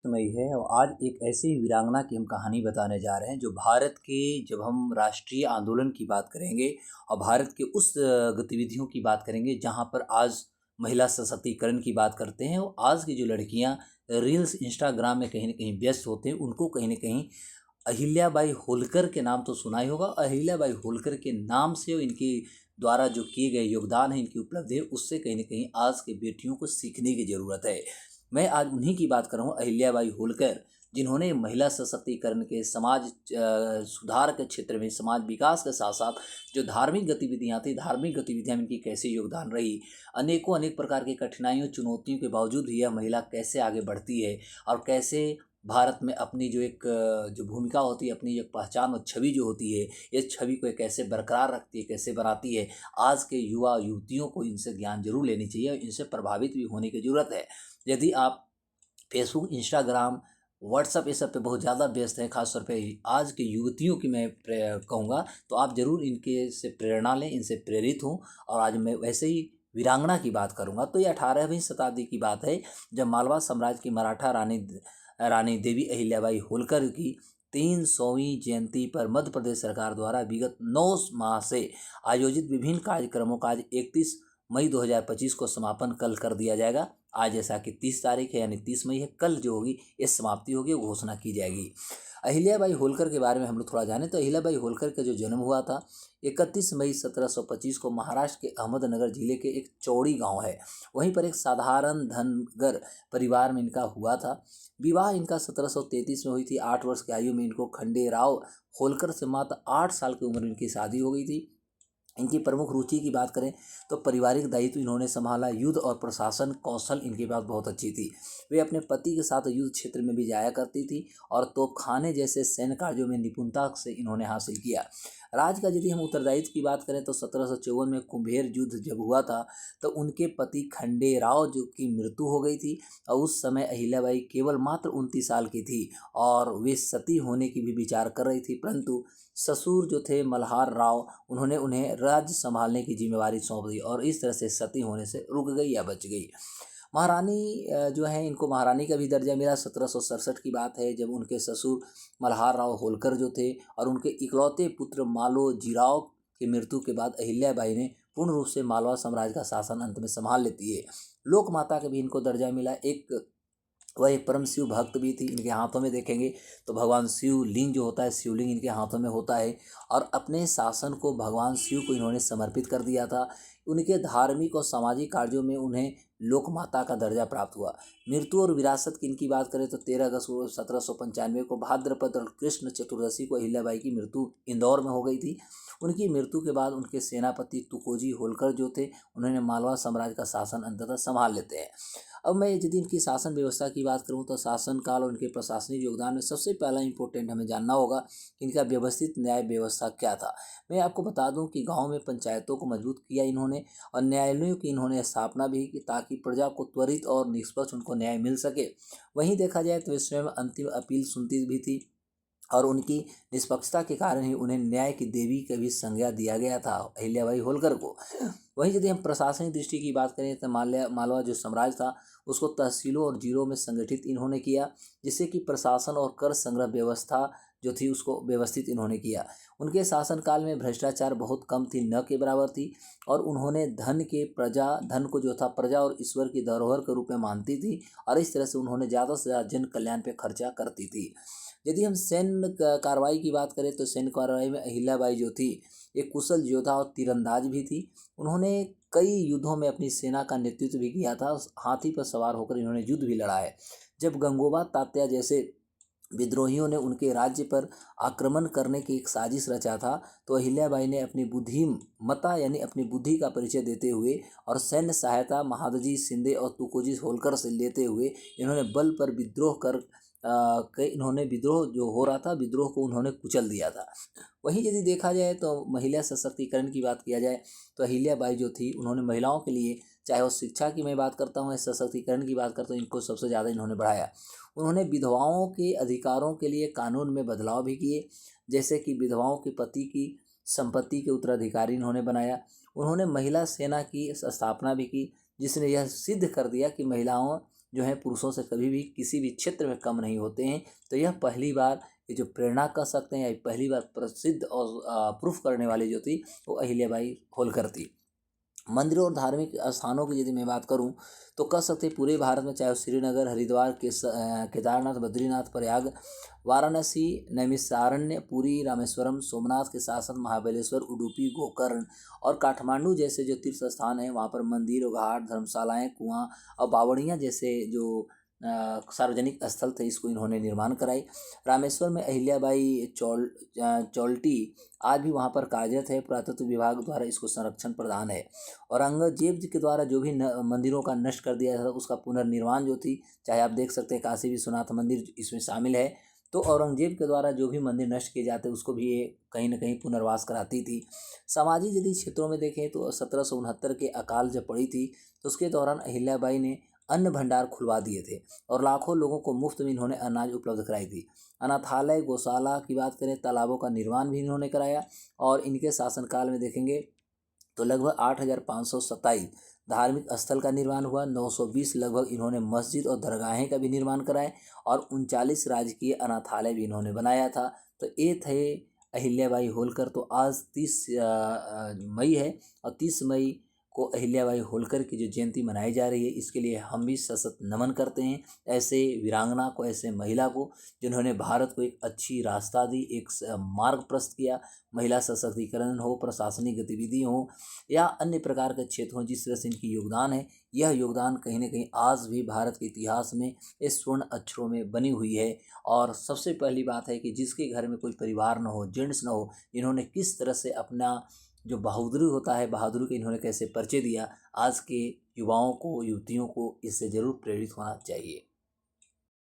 मई है और आज एक ऐसी वीरांगना की हम कहानी बताने जा रहे हैं जो भारत के, जब हम राष्ट्रीय आंदोलन की बात करेंगे और भारत के उस गतिविधियों की बात करेंगे जहां पर आज महिला सशक्तिकरण की बात करते हैं। और आज की जो लड़कियां रील्स इंस्टाग्राम में कहीं ना कहीं व्यस्त होते हैं, उनको कहीं ना कहीं अहिल्याबाई होलकर के नाम तो सुना ही होगा। अहिल्याबाई होलकर के नाम से और इनके द्वारा जो किए गए योगदान है, इनकी उपलब्धि है, उससे कहीं ना कहीं आज के बेटियों को सीखने की ज़रूरत है। मैं आज उन्हीं की बात कर रहा हूँ, अहिल्याबाई होलकर, जिन्होंने महिला सशक्तिकरण के, समाज सुधार के क्षेत्र में, समाज विकास के साथ साथ जो धार्मिक गतिविधियाँ थी, धार्मिक गतिविधियाँ में इनकी कैसे योगदान रही, अनेकों अनेक प्रकार की कठिनाइयों चुनौतियों के बावजूद भी यह महिला कैसे आगे बढ़ती है और कैसे भारत में अपनी जो एक जो भूमिका होती है, अपनी एक पहचान और छवि जो होती है, इस छवि को कैसे बरकरार रखती है, कैसे बनाती है। आज के युवा युवतियों को इनसे ज्ञान जरूर लेनी चाहिए और इनसे प्रभावित भी होने की ज़रूरत है। यदि आप फेसबुक, इंस्टाग्राम, व्हाट्सअप ये सब पे बहुत ज़्यादा व्यस्त हैं, खासतौर पे आज की युवतियों की मैं कहूँगा, तो आप ज़रूर इनके से प्रेरणा लें, इनसे प्रेरित हों। और आज मैं वैसे ही वीरांगना की बात करूँगा तो ये 18वीं शताब्दी की बात है, जब मालवा साम्राज्य की मराठा रानी रानी देवी अहिल्याबाई होलकर की 300वीं जयंती पर मध्य प्रदेश सरकार द्वारा विगत 9 माह से आयोजित विभिन्न कार्यक्रमों का आज 31 मई 2025 को समापन कल कर दिया जाएगा। आज जैसा कि 30 तारीख है, यानी 30 मई है, कल जो होगी इस समाप्ति होगी, घोषणा की जाएगी। अहिल्याबाई होलकर के बारे में हम लोग थोड़ा जानें तो अहिल्याबाई होलकर का जो जन्म हुआ था 31 मई 1725 को महाराष्ट्र के अहमदनगर जिले के एक चौड़ी गांव है, वहीं पर एक साधारण धनगर परिवार में इनका हुआ था। विवाह इनका 1733 में हुई थी। 8 वर्ष की आयु में इनको खंडेराव होलकर से मात्र 8 साल की उम्र में इनकी शादी हो गई थी। इनकी प्रमुख रुचि की बात करें तो पारिवारिक दायित्व इन्होंने संभाला, युद्ध और प्रशासन कौशल इनके पास बहुत अच्छी थी। वे अपने पति के साथ युद्ध क्षेत्र में भी जाया करती थी और तोपखाने जैसे सैन्य कार्यों में निपुणता से इन्होंने हासिल किया। राज का यदि हम उत्तरदायित्व की बात करें तो 1754 में कुंभेर युद्ध जब हुआ था तो उनके पति खंडेराव जो की मृत्यु हो गई थी और उस समय अहिल्याबाई केवल मात्र 29 साल की थी और वे सती होने की भी विचार कर रही थी, परंतु ससुर जो थे मल्हार राव, उन्होंने उन्हें राज्य संभालने की जिम्मेवारी सौंप दी और इस तरह से सती होने से रुक गई या बच गई। महारानी जो है, इनको महारानी का भी दर्जा मिला। 1767 की बात है, जब उनके ससुर मल्हार राव होलकर जो थे और उनके इकलौते पुत्र मालो जीराव की मृत्यु के बाद अहिल्याबाई ने पूर्ण रूप से मालवा साम्राज्य का शासन अंत में संभाल लेती है। लोक माता का भी इनको दर्जा मिला। वह एक परम शिव भक्त भी थी। इनके हाथों में देखेंगे तो भगवान शिव लिंग जो होता है, शिवलिंग इनके हाथों में होता है और अपने शासन को भगवान शिव को इन्होंने समर्पित कर दिया था। उनके धार्मिक और सामाजिक कार्यों में उन्हें लोक माता का दर्जा प्राप्त हुआ। मृत्यु और विरासत की इनकी बात करें तो 13 अगस्त 1795 को भाद्रपद और कृष्ण चतुर्दशी को अहिल्याबाई की मृत्यु इंदौर में हो गई थी। उनकी मृत्यु के बाद उनके सेनापति तुकोजी होलकर जो थे, उन्होंने मालवा साम्राज्य का शासन अंततः संभाल लेते हैं। अब मैं यदि इनकी शासन व्यवस्था की बात करूं तो शासन काल और इनके प्रशासनिक योगदान में सबसे पहला इंपॉर्टेंट हमें जानना होगा कि इनका व्यवस्थित न्याय व्यवस्था क्या था। मैं आपको बता दूं कि गांव में पंचायतों को मजबूत किया इन्होंने और न्यायालयों की इन्होंने स्थापना भी की ताकि प्रजा को त्वरित और निष्पक्ष उनको न्याय मिल सके। वहीं देखा जाए तो वे स्वयं अंतिम अपील सुनती भी थी और उनकी निष्पक्षता के कारण ही उन्हें न्याय की देवी का भी संज्ञा दिया गया था, अहिल्याबाई होलकर को। वहीं यदि हम प्रशासनिक दृष्टि की बात करें तो मालवा जो साम्राज्य था उसको तहसीलों और जिलों में संगठित इन्होंने किया, जिससे कि प्रशासन और कर संग्रह व्यवस्था जो थी उसको व्यवस्थित इन्होंने किया। उनके शासनकाल में भ्रष्टाचार बहुत कम थी, न के बराबर थी और उन्होंने धन को जो था प्रजा और ईश्वर की धरोहर के रूप में मानती थी और इस तरह से उन्होंने ज़्यादा से ज़्यादा जन कल्याण पे खर्चा करती थी। यदि हम सैन्य कार्रवाई की बात करें तो सैन्य कार्रवाई में अहिल्याबाई जो थी एक कुशल योद्धा और तीरंदाज भी थी। उन्होंने कई युद्धों में अपनी सेना का नेतृत्व भी किया था। हाथी पर सवार होकर इन्होंने युद्ध भी लड़ा है। जब गंगोबा तात्या जैसे विद्रोहियों ने उनके राज्य पर आक्रमण करने की एक साजिश रचा था तो अहिल्याबाई ने अपनी बुद्धिमत्ता यानी अपनी बुद्धि का परिचय देते हुए और सैन्य सहायता महादजी शिंदे और तुकोजी होलकर से लेते हुए इन्होंने बल पर विद्रोह कर इन्होंने विद्रोह जो हो रहा था, विद्रोह को उन्होंने कुचल दिया था। वहीं यदि देखा जाए तो महिला सशक्तिकरण की बात किया जाए तो अहिल्याबाई जो थी उन्होंने महिलाओं के लिए, चाहे वो शिक्षा की मैं बात करता हूँ या सशक्तिकरण की बात करता हूँ, इनको सबसे ज़्यादा इन्होंने बढ़ाया। उन्होंने विधवाओं के अधिकारों के लिए कानून में बदलाव भी किए, जैसे कि विधवाओं के पति की संपत्ति के उत्तराधिकारी इन्होंने बनाया। उन्होंने महिला सेना की स्थापना भी की, जिसने यह सिद्ध कर दिया कि महिलाओं जो हैं पुरुषों से कभी भी किसी भी क्षेत्र में कम नहीं होते हैं। तो यह पहली बार ये जो प्रेरणा कह सकते हैं, या पहली बार प्रसिद्ध और प्रूफ करने वाली जो थी वो अहिल्याबाई होलकर थी। मंदिरों और धार्मिक स्थानों की यदि मैं बात करूं तो कह सकते हैं पूरे भारत में, चाहे वो श्रीनगर, हरिद्वार, केदारनाथ, बद्रीनाथ, प्रयाग, वाराणसी, नैमिषारण्य, पुरी, रामेश्वरम, सोमनाथ के साथ साथ महाबलेश्वर, उडुपी, गोकर्ण और काठमांडू जैसे जो तीर्थ स्थान हैं वहाँ पर मंदिर, घाट, धर्मशालाएँ, कुआँ और बावड़ियाँ जैसे जो सार्वजनिक स्थल थे इसको इन्होंने निर्माण कराई। रामेश्वर में अहिल्याबाई चौल्टी आज भी वहाँ पर कार्यरत है। पुरातत्व विभाग द्वारा इसको संरक्षण प्रदान है। औरंगजेब जी के द्वारा जो भी मंदिरों का नष्ट कर दिया था उसका पुनर्निर्माण जो थी, चाहे आप देख सकते हैं काशी विश्वनाथ मंदिर इसमें शामिल है। तो औरंगजेब के द्वारा जो भी मंदिर नष्ट किए जाते उसको भी ये कहीं ना कहीं पुनर्वास कराती थी। सामाजिक यदि क्षेत्रों में देखें तो 1769 के अकाल जब पड़ी थी तो उसके दौरान अहिल्याबाई ने अन्न भंडार खुलवा दिए थे और लाखों लोगों को मुफ्त में इन्होंने अनाज उपलब्ध कराई थी। अनाथालय, गौशाला की बात करें, तालाबों का निर्माण भी इन्होंने कराया। और इनके शासनकाल में देखेंगे तो लगभग 8,527 धार्मिक स्थल का निर्माण हुआ। 920 लगभग इन्होंने मस्जिद और दरगाहें का भी निर्माण कराए और 39 राजकीय अनाथालय भी इन्होंने बनाया था। तो ये थे अहिल्याबाई होलकर। तो आज 30 मई है और 30 मई को अहिल्याबाई होलकर की जो जयंती मनाई जा रही है, इसके लिए हम भी सशक्त नमन करते हैं ऐसे वीरांगना को, ऐसे महिला को जिन्होंने भारत को एक अच्छी रास्ता दी, एक मार्ग प्रशस्त किया। महिला सशक्तिकरण हो, प्रशासनिक गतिविधि हो या अन्य प्रकार के क्षेत्र हों, जिस तरह से इनकी योगदान है, यह योगदान कहीं ना कहीं आज भी भारत के इतिहास में इस स्वर्ण अक्षरों में बनी हुई है। और सबसे पहली बात है कि जिसके घर में कोई परिवार न हो, जेंट्स न हो, इन्होंने किस तरह से अपना जो बहादुरी होता है, बहादुरी का इन्होंने कैसे परिचय दिया, आज के युवाओं को, युवतियों को इससे ज़रूर प्रेरित होना चाहिए।